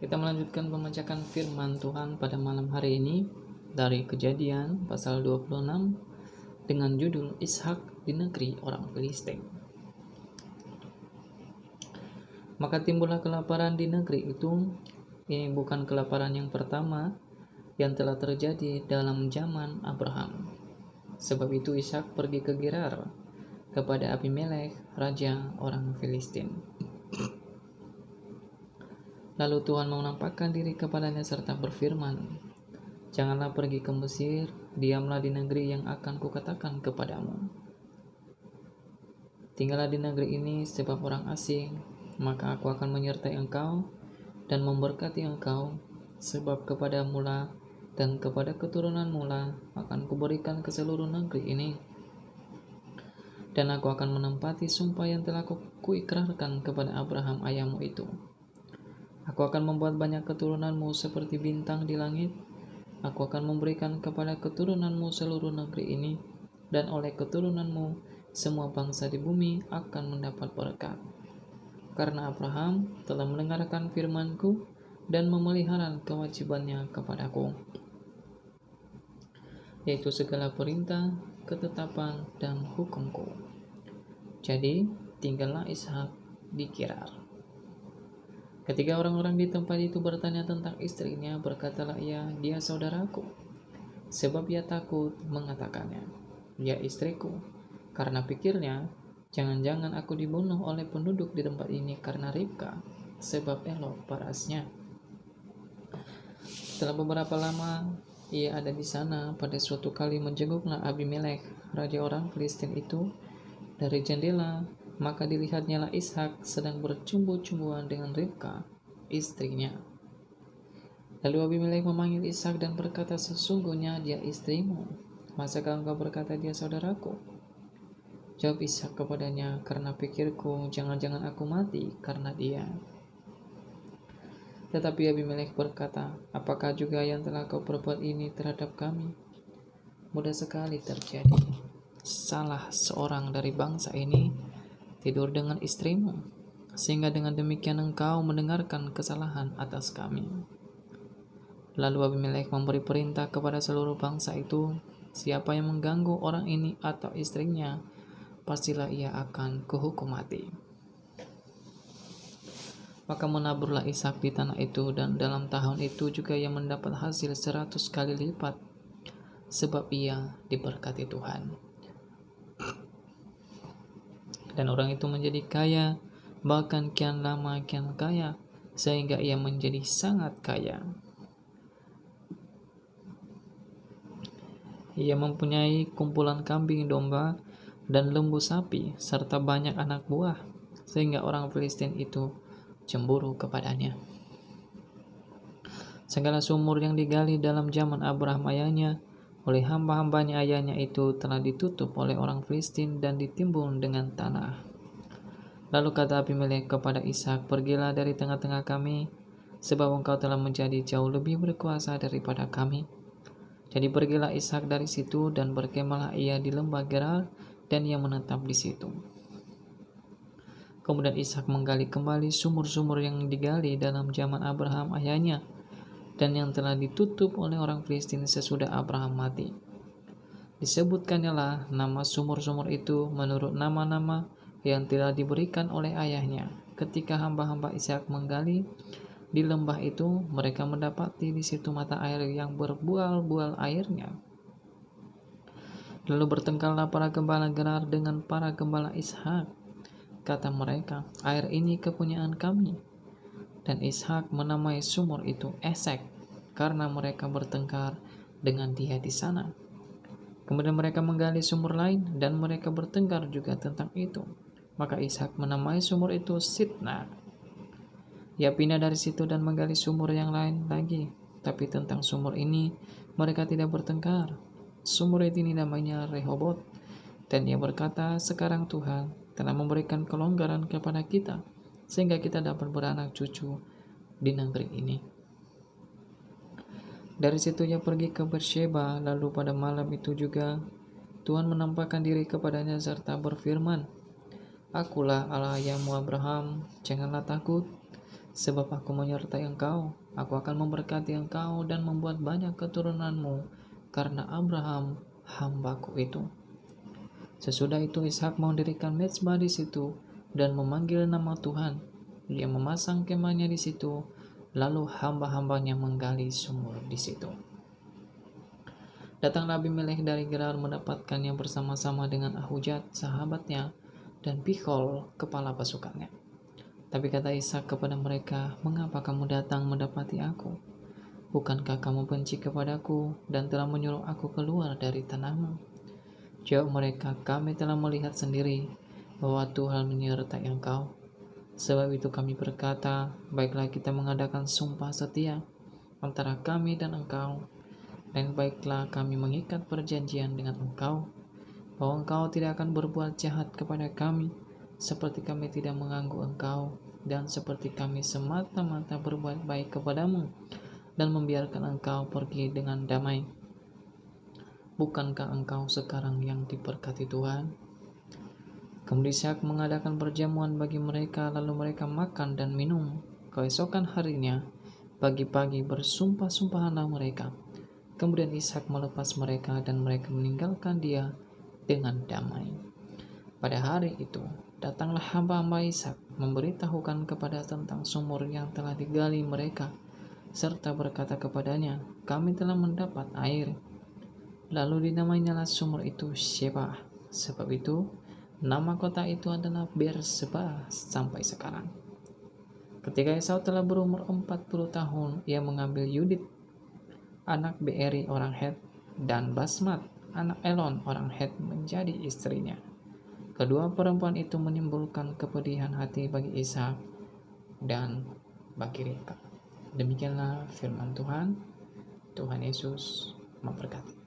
Kita melanjutkan pembacaan firman Tuhan pada malam hari ini dari Kejadian pasal 26 dengan judul Ishak di negeri orang Filistin. Maka timbullah kelaparan di negeri itu. Ini bukan kelaparan yang pertama yang telah terjadi dalam zaman Abraham. Sebab itu Ishak pergi ke Gerar kepada Abimelek, raja orang Filistin. Lalu Tuhan menampakkan diri kepadanya serta berfirman, "Janganlah pergi ke Mesir, diamlah di negeri yang akan kukatakan kepadamu. Tinggallah di negeri ini sebab orang asing, maka aku akan menyertai engkau dan memberkati engkau, sebab kepadamu lah dan kepada keturunanmu lah akan kuberikan ke seluruh negeri ini. Dan aku akan menempati sumpah yang telah kuikrarkan kepada Abraham ayahmu itu. Aku akan membuat banyak keturunanmu seperti bintang di langit. Aku akan memberikan kepada keturunanmu seluruh negeri ini, dan oleh keturunanmu semua bangsa di bumi akan mendapat berkat. Karena Abraham telah mendengarkan firman-Ku dan memelihara kewajibannya kepadaku, yaitu segala perintah, ketetapan, dan hukum-Ku." Jadi tinggallah Ishak di Gerar. Ketika orang-orang di tempat itu bertanya tentang istrinya, berkatalah ia, "Dia saudaraku." Sebab ia takut mengatakannya, "Dia istriku," karena pikirnya, jangan-jangan aku dibunuh oleh penduduk di tempat ini karena Ribka, sebab elok parasnya. Setelah beberapa lama ia ada di sana, pada suatu kali menjenguklah Abimelek, raja orang Filistin itu, dari jendela. Maka dilihatnyalah Ishak sedang bercumbu-cumbuan dengan Ribka, istrinya. Lalu Abimelek memanggil Ishak dan berkata, "Sesungguhnya dia istrimu. Masakah engkau berkata dia saudaraku?" Jawab Ishak kepadanya, "Karena pikirku, jangan-jangan aku mati karena dia." Tetapi Abimelek berkata, "Apakah juga yang telah kau perbuat ini terhadap kami? Mudah sekali terjadi salah seorang dari bangsa ini tidur dengan istrimu, sehingga dengan demikian engkau mendengarkan kesalahan atas kami." Lalu Abimelek memberi perintah kepada seluruh bangsa itu, "Siapa yang mengganggu orang ini atau istrinya, pastilah ia akan kuhukum mati." Maka menaburlah Ishak di tanah itu, dan dalam tahun itu juga ia mendapat hasil 100 kali lipat, sebab ia diberkati Tuhan. Dan orang itu menjadi kaya, bahkan kian lama kian kaya, sehingga ia menjadi sangat kaya. Ia mempunyai kumpulan kambing domba dan lembu sapi, serta banyak anak buah, sehingga orang Filistin itu cemburu kepadanya. Segala sumur yang digali dalam zaman Abraham ayahnya oleh hamba-hambanya ayahnya itu telah ditutup oleh orang Filistin dan ditimbun dengan tanah. Lalu kata Abimelek kepada Ishak, "Pergilah dari tengah-tengah kami, sebab engkau telah menjadi jauh lebih berkuasa daripada kami." Jadi pergilah Ishak dari situ, dan berkemahlah ia di lembah Gerar, dan ia menetap di situ. Kemudian Ishak menggali kembali sumur-sumur yang digali dalam zaman Abraham ayahnya, dan yang telah ditutup oleh orang Filistin sesudah Abraham mati. Disebutkannya lah nama sumur-sumur itu menurut nama-nama yang telah diberikan oleh ayahnya. Ketika hamba-hamba Ishak menggali di lembah itu, mereka mendapati di situ mata air yang berbual-bual airnya. Lalu bertengkarlah para gembala Gerar dengan para gembala Ishak. Kata mereka, "Air ini kepunyaan kami." Dan Ishak menamai sumur itu Esek, karena mereka bertengkar dengan dia di sana. Kemudian mereka menggali sumur lain, dan mereka bertengkar juga tentang itu. Maka Ishak menamai sumur itu Sitna. Ia pindah dari situ dan menggali sumur yang lain lagi. Tapi tentang sumur ini mereka tidak bertengkar. Sumur ini namanya Rehobot. Dan ia berkata, "Sekarang Tuhan telah memberikan kelonggaran kepada kita, sehingga kita dapat beranak cucu di negeri ini." Dari situ ia pergi ke Beersheba. Lalu pada malam itu juga Tuhan menampakkan diri kepadanya serta berfirman, "Akulah Allah ayahmu Abraham, janganlah takut, Sebab aku menyertai engkau, aku akan memberkati engkau dan membuat banyak keturunanmu karena Abraham hambaku itu. Sesudah itu Ishak mendirikan mezbah di situ dan memanggil nama Tuhan. Dia memasang kemahnya di situ, lalu hamba-hambanya menggali sumur di situ. Datanglah Abimelekh dari Gerar mendapatkannya bersama-sama dengan Ahujat sahabatnya dan Pichol kepala pasukannya. Tapi kata Ishak kepada mereka, "Mengapa kamu datang mendapati aku? Bukankah kamu benci kepadaku dan telah menyuruh aku keluar dari tanahmu?" Jawab mereka, "Kami telah melihat sendiri bahwa Tuhan menyertai engkau. Sebab itu kami berkata, baiklah kita mengadakan sumpah setia antara kami dan engkau, dan baiklah kami mengikat perjanjian dengan engkau, bahwa engkau tidak akan berbuat jahat kepada kami, seperti kami tidak mengganggu engkau, dan seperti kami semata-mata berbuat baik kepadamu, dan membiarkan engkau pergi dengan damai. Bukankah engkau sekarang yang diberkati Tuhan?" Kemudian Ishak mengadakan perjamuan bagi mereka, lalu mereka makan dan minum. Keesokan harinya, pagi-pagi bersumpah-sumpahanlah mereka. Kemudian Ishak melepas mereka dan mereka meninggalkan dia dengan damai. Pada hari itu, datanglah hamba-hamba Ishak memberitahukan kepada tentang sumur yang telah digali mereka, serta berkata kepadanya, "Kami telah mendapat air." Lalu dinamainyalah sumur itu Sheba. Sebab itu, nama kota itu adalah Berseba sampai sekarang. Ketika Esau telah berumur 40 tahun, ia mengambil Yudit, anak Beeri orang Het, dan Basmat, anak Elon orang Het menjadi istrinya. Kedua perempuan itu menimbulkan kepedihan hati bagi Ishak dan bagi Ribka. Demikianlah firman Tuhan. Tuhan Yesus memberkati.